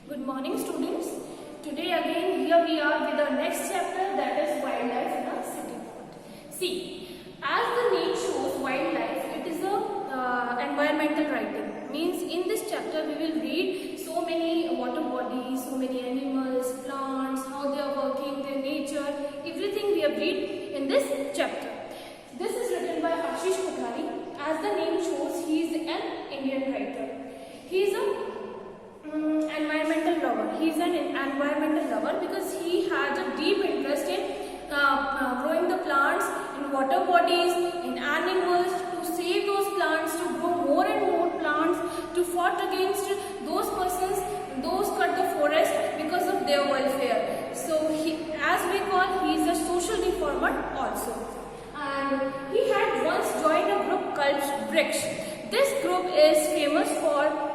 Good morning, students. Today again here we are with our next chapter, that is wildlife in a city. See, as the name shows, wildlife, it is a environmental writing. Means in this chapter we will read so many water bodies, so many animals, plants, how they are working, their nature, everything we have read in this chapter. This is written by Ashish Kothari. As the name shows, he is an Indian writer. He is a environmental lover. He is an environmental lover because he has a deep interest in growing the plants, in water bodies, in animals, to save those plants, to grow more and more plants, to fight against those persons, those cut the forest because of their welfare. So he, as we call, he is a social reformer also. And he had once joined a group called Vriksha. This group is famous for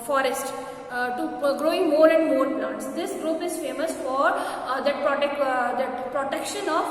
forest, to growing more and more plants. This group is famous for that protection of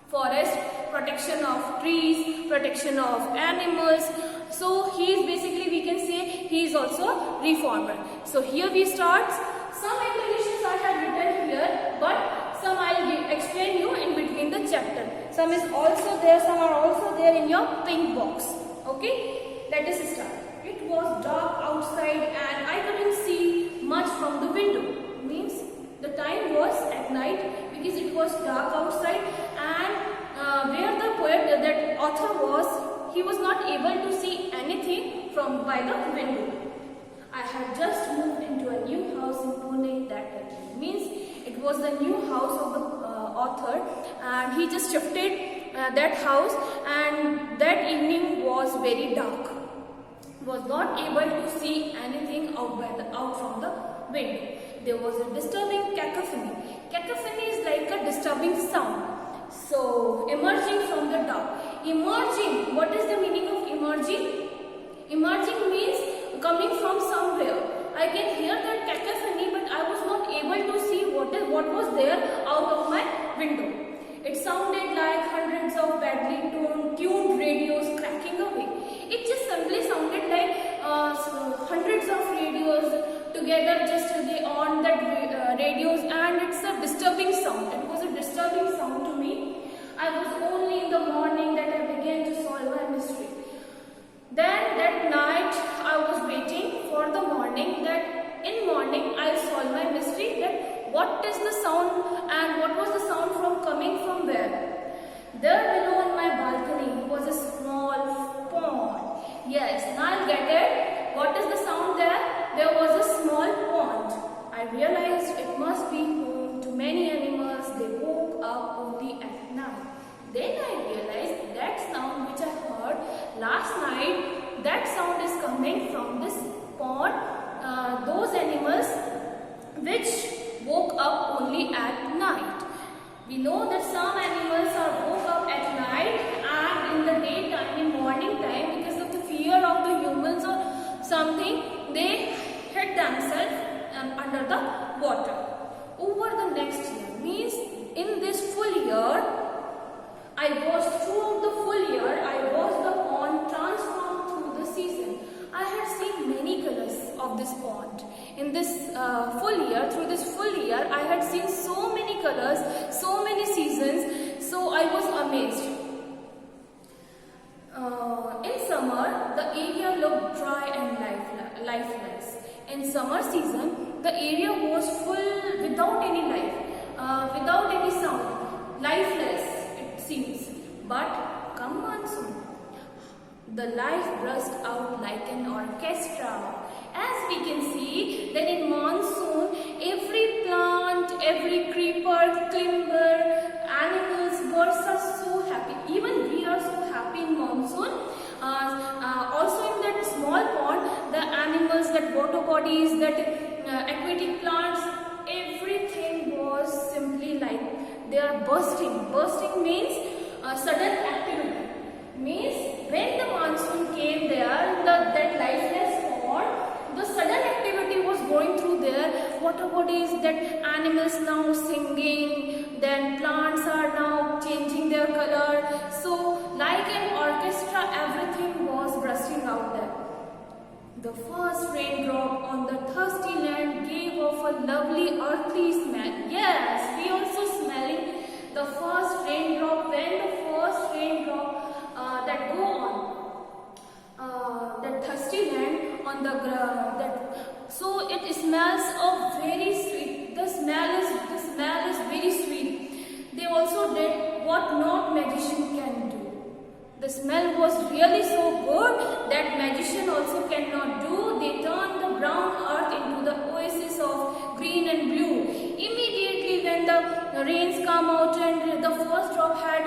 forest, protection of trees, protection of animals. So he is basically, we can say, he is also reformer. So here we start. Some explanations I have written here, but some I will explain you in between the chapter. Some is also there, some are also there in your pink box. Okay, let us start. It was dark outside and I couldn't see much from the window. Means the time was at night because it was dark outside, and where the poet, that author was, he was not able to see anything from by the window. I had just moved into a new house in Pune that evening. Means it was the new house of the author, and he just shifted that house, and that evening was very dark. Was not able to see anything out from the window. There was a disturbing cacophony. Cacophony is like a disturbing sound. So emerging from the dark. Emerging. What is the meaning of emerging? Emerging means coming from somewhere. I can hear that cacophony, but I was not able to see what was there out of my window. It sounded like hundreds of badly tuned radios cracking away. It just simply sounded like hundreds of radios together, just they on that radios, and it's a disturbing sound. It was a disturbing sound to me. I was only in the morning that I began to solve my mystery. Then that night I was waiting for the morning, that in morning I'll solve my mystery, that what is the sound and what was the sound from coming from where. There below in my balcony was a small pond. Yes, now I'll get it. What is the sound there? There was a small pond. I realized it must be home to many animals. They woke up only at night. Then I realized that sound which I heard last night, that sound is coming from this pond. Those animals which woke up only at night. We know that some animals are woke up at night and in the daytime, in morning time, because of the fear of the humans or something, they hid themselves under the water. Over the next year, means in this full year, throughout the full year, I watched the pond transform through the season. I had seen many colors of this pond. In this full year, through this full year, I had seen so many colors, so many seasons, so I was amazed. In summer, the area looked dry and lifeless. In summer season, the area was full without any life, without any sound, lifeless it seems. But come monsoon, the life burst out like an orchestra. As we can see, that in monsoon, every plant, every creeper, climber, animals, birds are so happy. Even we are so happy in monsoon. Also in that small pond, the animals, that water bodies, that aquatic plants, everything was simply like they are bursting. Bursting means sudden activity. Means when the monsoon came there, that lifeless pond, the sudden activity was going through there. Water bodies, that animals now singing, then plants are now changing their color. So like an orchestra, everything was bursting out there. The first raindrop on the thirsty land gave off a lovely earthly smell. Yes, we also smelling the first raindrop. When the first raindrop that go on that thirsty land on the ground, so it smells of very sweet. The smell is very sweet. They also did what no magician can do. The smell was really so good that magician also cannot do. They turned the brown earth into the oasis of green and blue. Immediately when the rains come out and the first drop had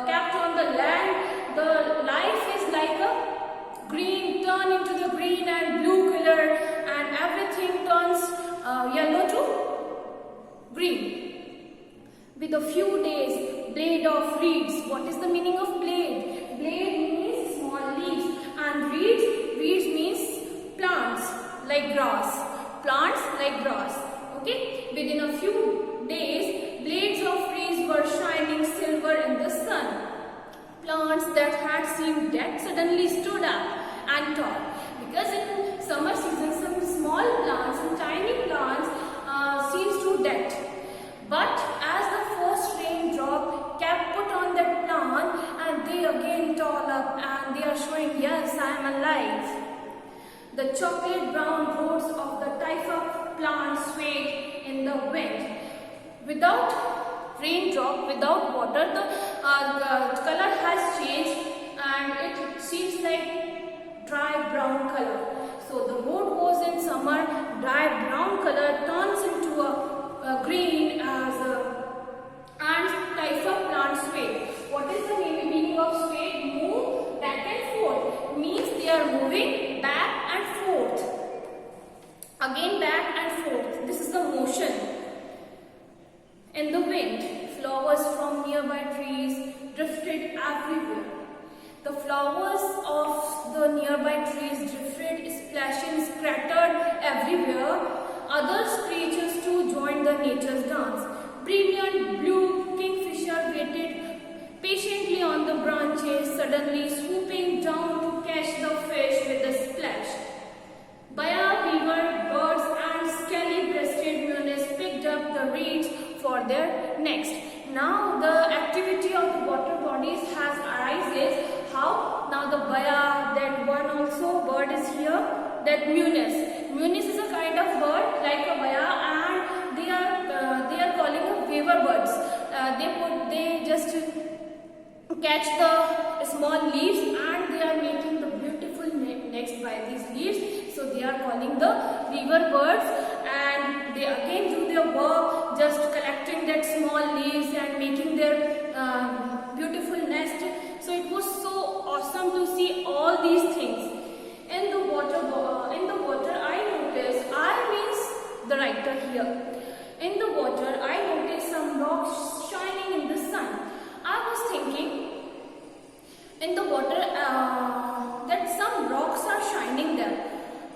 kept on the land, the life is like a green, turn into the green and blue color, and everything turns yellow to green. With a few days, blade of reeds. What is the meaning of blade? Blade means small leaves, and reeds means plants like grass. Plants like grass. Okay. Within a few days, blades of reeds were shining silver in the sun. Plants that had seemed dead suddenly stood up and tall. Because in summer season, some small plants and tiny plants seems to dead. But as the first raindrop kept put on that plant, and they again tall up and they are showing, yes, I am alive. The chocolate brown roots of the typha plant swayed in the wind. Without raindrop, without water, the color has changed and it seems like dry brown color. So the road was in summer, dry brown color turns into a green as and typha plant sway. What is the meaning of sway? Move back and forth. It means they are moving back and forth. Again back and forth. This is the motion. In the wind, flowers from nearby trees drifted everywhere. The flowers of the nearby trees drifted, splashing, scattered everywhere. Other creatures too joined the nature's dance. Brilliant blue kingfisher waited patiently on the branches, suddenly swooping down to catch the fish with a splash. Baya weaver, birds and scaly-breasted munis picked up the reeds for their necks. Now the activity of the water bodies has arises. How? Now the baya, that one also bird is here. That munis. Munis is a kind of bird like a baya, and they are calling a weaver birds. They just catch the small leaves and they are making the beautiful necks by these leaves. So they are calling the weaver birds, and they again do their work, just collecting that small leaves and making their beautiful nest. So it was so awesome to see all these things. In the water, I noticed, I means the writer here. In the water, I noticed some rocks shining in the sun. I was thinking, in the water, that some rocks are shining there.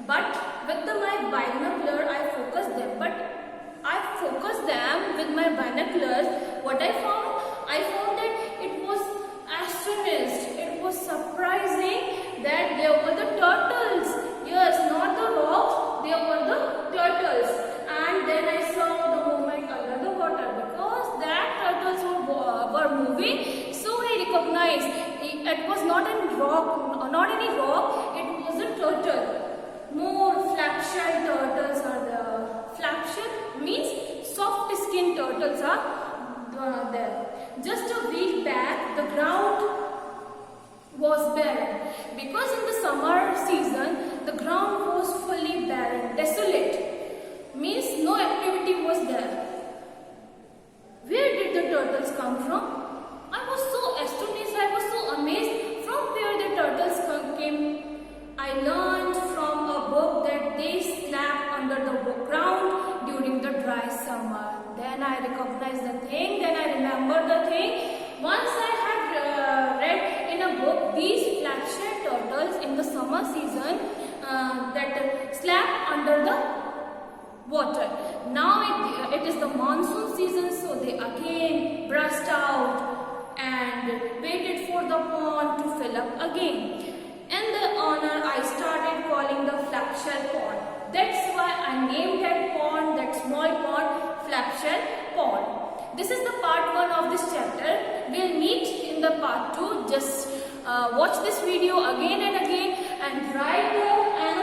But with my binocular, I focused them. But I focused them with my binoculars. What I found? I found that it was astonished. It was surprising that there were the turtles. Yes, not the rocks, there were the turtles. And then I saw the movement under the water, because that turtles were moving. So I recognized it was not any rock, it was a turtle. More flapshell turtles are there. Flapshell means soft skin turtles are there. Just a week back, the ground was barren, because in the summer season the ground was fully barren, desolate, means no activity was there. Where did the turtles come from? I was so astonished, I was so amazed from where the turtles came. I learned from a book that they slept under the ground during the dry summer. Then I recognized the thing, then I remembered the thing. Once I had read in a book these flapshell turtles in the summer season that slept under the water. Now it is the monsoon season, so they again burst out and waited for the pond to fill up again. In the honor, I started calling the flapshell pond. That's why I named that pond, that small pond, flapshell pond. This is the part 1 of this chapter. We'll meet in the part 2. Just watch this video again and again and write the